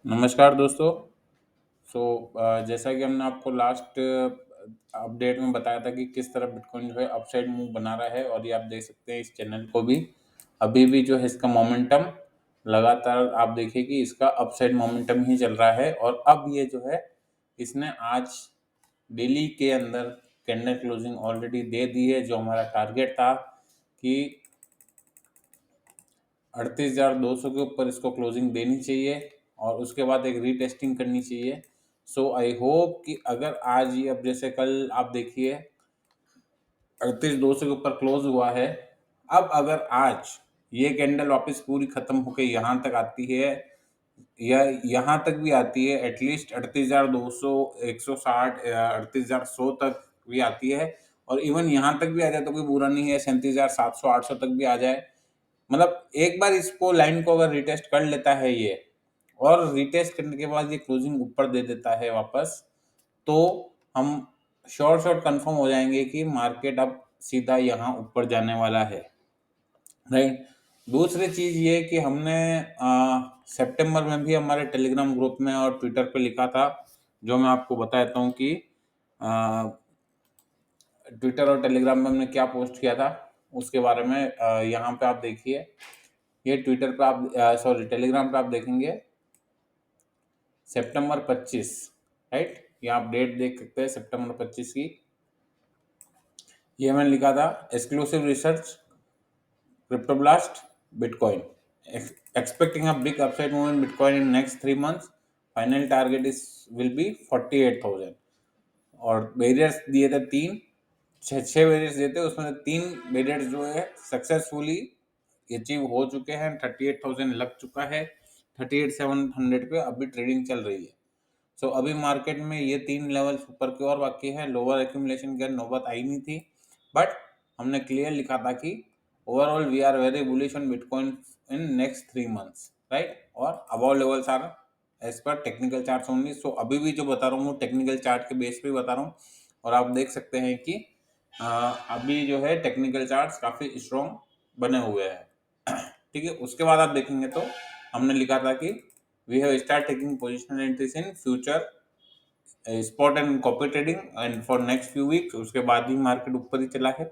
नमस्कार दोस्तों। जैसा कि हमने आपको लास्ट अपडेट में बताया था कि किस तरह बिटकॉइन जो है अपसाइड मूव बना रहा है, और ये आप देख सकते हैं इस चैनल को भी अभी भी जो है इसका मोमेंटम लगातार आप देखिए कि इसका अपसाइड मोमेंटम ही चल रहा है। और अब ये जो है इसने आज डेली के अंदर कैंडल क्लोजिंग ऑलरेडी दे दी है। जो हमारा टारगेट था कि 38,200 के ऊपर इसको क्लोजिंग देनी चाहिए और उसके बाद एक रीटेस्टिंग करनी चाहिए। सो आई होप कि अगर आज ये, अब जैसे कल आप देखिए 38,200 के ऊपर क्लोज हुआ है, अब अगर आज ये कैंडल वापस पूरी खत्म होकर यहाँ तक आती है या यहाँ तक भी आती है, एटलीस्ट 38,200, 160, 38,100 तक भी आती है, और इवन यहाँ तक भी आ जाए तो कोई बुरा नहीं है, 37,700, 800 तक भी आ जाए। मतलब एक बार इसको लाइन को अगर रिटेस्ट कर लेता है ये, और रिटेस्ट करने के बाद ये क्लोजिंग ऊपर दे देता है वापस, तो हम शॉर्ट कंफर्म हो जाएंगे कि मार्केट अब सीधा यहाँ ऊपर जाने वाला है, राइट। दूसरी चीज ये कि हमने सितंबर में भी हमारे टेलीग्राम ग्रुप में और ट्विटर पे लिखा था, जो मैं आपको बताता हूँ कि ट्विटर और टेलीग्राम में हमने क्या पोस्ट किया था उसके बारे में। यहाँ पे आप देखिए, ये ट्विटर पे आप सॉरी टेलीग्राम पे आप देखेंगे सितंबर 25, राइट। ये आप डेट देख सकते हैं सितंबर 25 की। ये मैंने लिखा था, exclusive research cryptoblast bitcoin expecting a big upside move in bitcoin in next 3 months, final target is will be 48,000। और बैरियर्स दिए थे तीन, छह बैरियर्स दिए थे, उसमें से तीन बैरियर्स जो है सक्सेसफुली अचीव हो चुके हैं। 38,000 लग चुका है, 38,700 पे अभी ट्रेडिंग चल रही है। सो अभी मार्केट में ये तीन लेवल्स ऊपर की ओर बाकी है। लोअर एक्यूमुलेशन की नौबत आई नहीं थी, बट हमने क्लियर लिखा था कि overall we are very bullish on bitcoin in next 3 months, right. और above levels are as per technical chart only. So अभी भी जो बता रहा हूँ टेक्निकल चार्ट के बेस पे बता रहा हूँ, और आप देख सकते हैं कि अभी जो है टेक्निकल चार्ट्स काफी स्ट्रॉन्ग बने हुए हैं, ठीक है। उसके बाद आप देखेंगे तो हमने लिखा था कि we have start taking positional entries in future spot and copy trading and for next few weeks. उसके बाद ही मार्केट ऊपर ही चला है,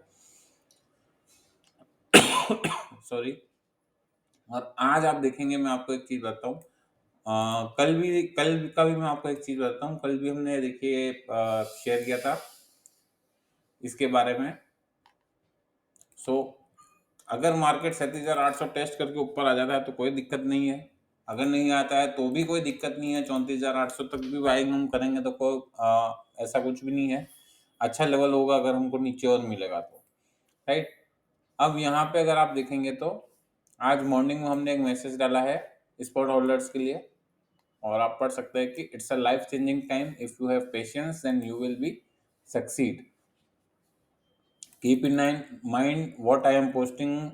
सॉरी। और आज आप देखेंगे, मैं आपको एक चीज बताता हूँ, कल का भी मैं आपको एक चीज बताता हूँ। कल भी हमने देखिए शेयर किया था इसके बारे में। सो अगर मार्केट 37,800 टेस्ट करके ऊपर आ जाता है तो कोई दिक्कत नहीं है, अगर नहीं आता है तो भी कोई दिक्कत नहीं है, 34,800 तक भी बाइंग हम करेंगे तो कोई ऐसा कुछ भी नहीं है। अच्छा लेवल होगा अगर हमको नीचे और मिलेगा तो, राइट। अब यहाँ पे अगर आप देखेंगे तो आज मॉर्निंग में हमने एक मैसेज डाला है स्पॉट होल्डर्स के लिए, और आप पढ़ सकते हैं कि it's a life changing time, if you have patience then you will be succeed, keep in mind what I am posting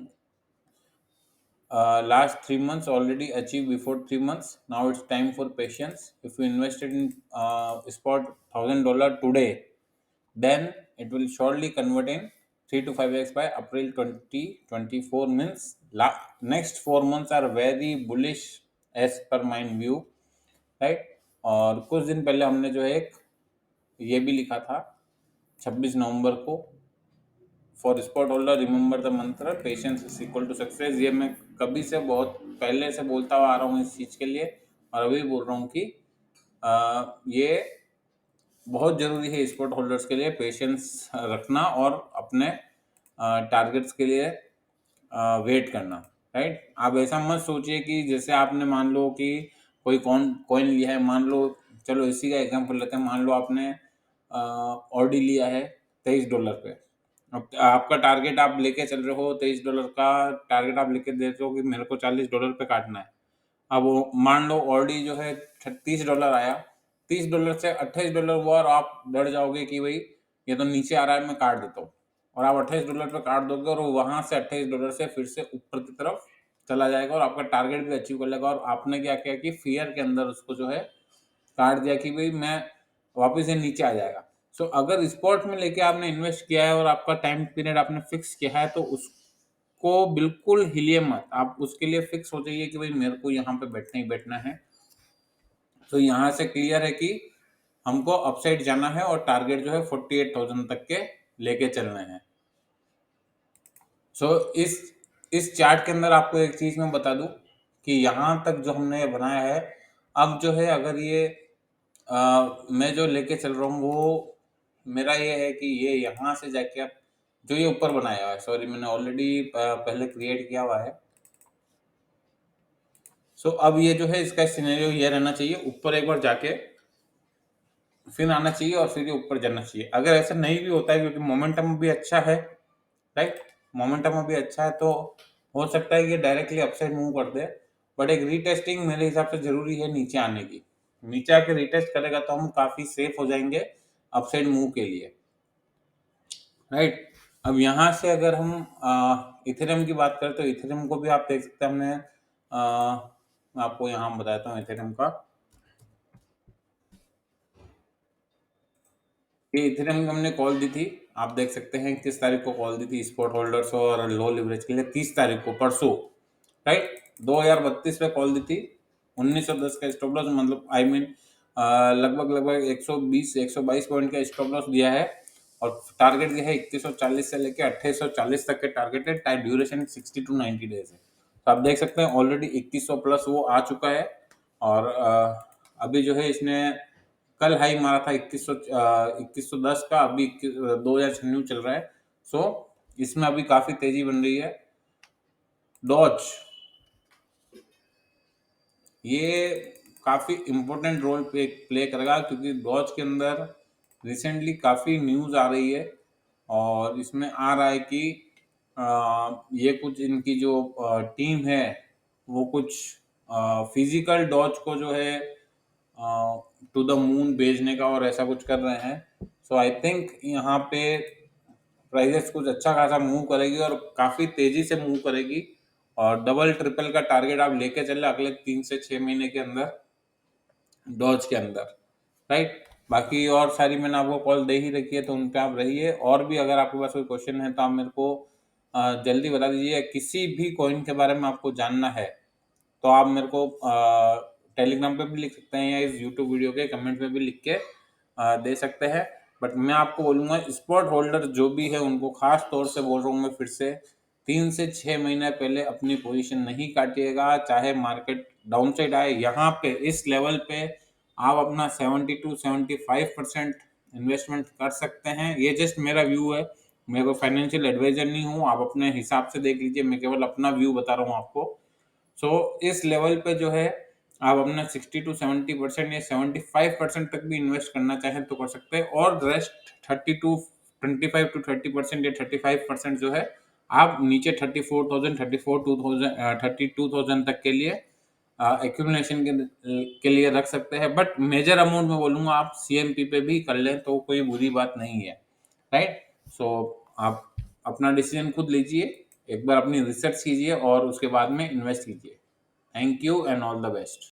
last 3 months already achieved before 3 months. Now it's time for patience. If you invested in spot $1,000 today, then it will surely convert in 3 to 5x by April 2024. Means next 4 months are very bullish as per my view, right। और कुछ दिन पहले हमने जो है एक ये भी लिखा था 26 नवंबर को, for spot holder remember the मंत्र patience is equal to success. ये मैं कभी से बहुत पहले से बोलता हुआ आ रहा हूँ इस चीज़ के लिए, और अभी बोल रहा हूँ कि ये बहुत ज़रूरी है स्पॉट होल्डर्स के लिए पेशेंस रखना और अपने टारगेट्स के लिए वेट करना, राइट। आप ऐसा मत सोचिए कि जैसे आपने मान लो कि कोई कॉइन लिया है, मान लो, चलो इसी का एग्जांपल लेते हैं, मान लो आपने ऑडी लिया है $23 पे। अब आपका टारगेट आप लेके चल रहे हो, $23 का टारगेट आप लेके दे रहे हो कि मेरे को $40 पे काटना है। अब वो मान लो ऑडी जो है $30 आया, $30 से $28 हुआ, और आप डर जाओगे कि भाई ये तो नीचे आ रहा है, मैं काट देता हूँ, और आप $28 पे काट दोगे, और वहां से $28 से फिर से ऊपर की तरफ चला जाएगा और आपका टारगेट भी अचीव कर लेगा। और आपने क्या किया कि फियर के अंदर उसको जो है काट दिया कि भाई मैं वापस ये नीचे आ जाएगा। सो अगर स्पॉट में लेके आपने इन्वेस्ट किया है और आपका टाइम पीरियड आपने फिक्स किया है, तो उसको बिल्कुल हिलिए मत। आप उसके लिए फिक्स हो जाइए कि भाई मेरे को यहाँ पे बैठना ही बैठना है, तो यहाँ से क्लियर है कि हमको अपसाइड जाना है और टारगेट जो है 48,000 तक के लेके चलने हैं। सो इस चार्ट के अंदर आपको एक चीज मैं बता दूं कि यहाँ तक जो हमने बनाया है, अब जो है अगर ये मैं जो लेके चल रहा हूँ वो मेरा ये है कि ये यहाँ से जाके अब जो ये ऊपर बनाया हुआ है, सॉरी मैंने ऑलरेडी पहले क्रिएट किया हुआ है। सो अब ये जो है इसका सिनेरियो ये रहना चाहिए, ऊपर एक बार जाके फिर आना चाहिए और फिर ये ऊपर जाना चाहिए। अगर ऐसा नहीं भी होता है क्योंकि मोमेंटम भी अच्छा है, राइट, मोमेंटम अभी अच्छा है, तो हो सकता है कि डायरेक्टली अपसाइड मूव कर दे, बट एक रीटेस्टिंग मेरे हिसाब से जरूरी है नीचे आने की। नीचे आके रीटेस्ट करेगा तो हम काफी सेफ हो जाएंगे अपसाइड मूव के लिए, राइट। अब यहाँ से अगर हम इथेरियम की बात करें तो इथेरियम को भी आप देख सकते हैं, हमने मैं आपको यहाँ बताता हूँ इथेरियम का। ये इथेरियम की हमने कॉल दी थी, आप देख सकते हैं किस तारीख को कॉल दी थी स्पॉट होल्डर्स और लो लिवरेज के लिए, 30 तारीख को, परसों, राइट। 2032 पे कॉल दी थी, 1910 का स्टॉप लॉस, मतलब आई मीन लगभग 120 122 पॉइंट का स्टॉप लॉस दिया है और टारगेट दिया है 2140 से लेके 2840 तक के टारगेट है। टाइम ड्यूरेशन 60 टू 90 डेज है। तो आप देख सकते हैं ऑलरेडी 2100 प्लस वो आ चुका है और अभी जो है इसने कल हाई मारा था 2110 का, अभी 2096 चल रहा है। सो इसमें अभी काफी तेजी बन रही है। डॉज ये काफी इम्पोर्टेंट रोल प्ले करेगा क्योंकि डॉज के अंदर रिसेंटली काफी न्यूज आ रही है और इसमें आ रहा है कि ये कुछ इनकी जो टीम है वो कुछ फिजिकल डॉज को जो है टू द मून भेजने का और ऐसा कुछ कर रहे हैं। सो आई थिंक यहाँ पे प्राइजेस कुछ अच्छा खासा मूव करेगी और काफी तेजी से मूव करेगी और डबल ट्रिपल का टारगेट आप लेके चले अगले 3 से 6 महीने के अंदर डॉज के अंदर, राइट। बाकी और सारी मैंने आपको कॉल दे ही रखी है तो उन पे आप रहिए। और भी अगर आपके पास कोई क्वेश्चन है तो आप मेरे को जल्दी बता दीजिए। किसी भी कॉइन के बारे में आपको जानना है तो आप मेरे को टेलीग्राम पे भी लिख सकते हैं या इस यूट्यूब वीडियो के कमेंट में भी लिख के दे सकते हैं। बट मैं आपको बोलूँगा स्पॉट होल्डर जो भी है उनको खास तौर से बोल रहा हूँ मैं फिर से, 3 से 6 महीने पहले अपनी पोजीशन नहीं काटिएगा, चाहे मार्केट डाउन साइड आए। यहाँ पे इस लेवल पे आप अपना 70 टू 75% इन्वेस्टमेंट कर सकते हैं। ये जस्ट मेरा व्यू है, मैं कोई फाइनेंशियल एडवाइजर नहीं हूँ, आप अपने हिसाब से देख लीजिए, मैं केवल अपना व्यू बता रहा हूँ आपको। सो इस लेवल पे जो है आप अपना 60 टू 70% या 75% तक भी इन्वेस्ट करना चाहें तो कर सकते हैं और रेस्ट 25 टू 30% या 35% जो है आप नीचे 34,000 तक के लिए एक्यूमुलेशन के लिए रख सकते हैं। बट मेजर अमाउंट में बोलूँगा आप सीएमपी पे भी कर लें तो कोई बुरी बात नहीं है, राइट। सो आप अपना डिसीजन खुद लीजिए, एक बार अपनी रिसर्च कीजिए और उसके बाद में इन्वेस्ट कीजिए। Thank you and all the best.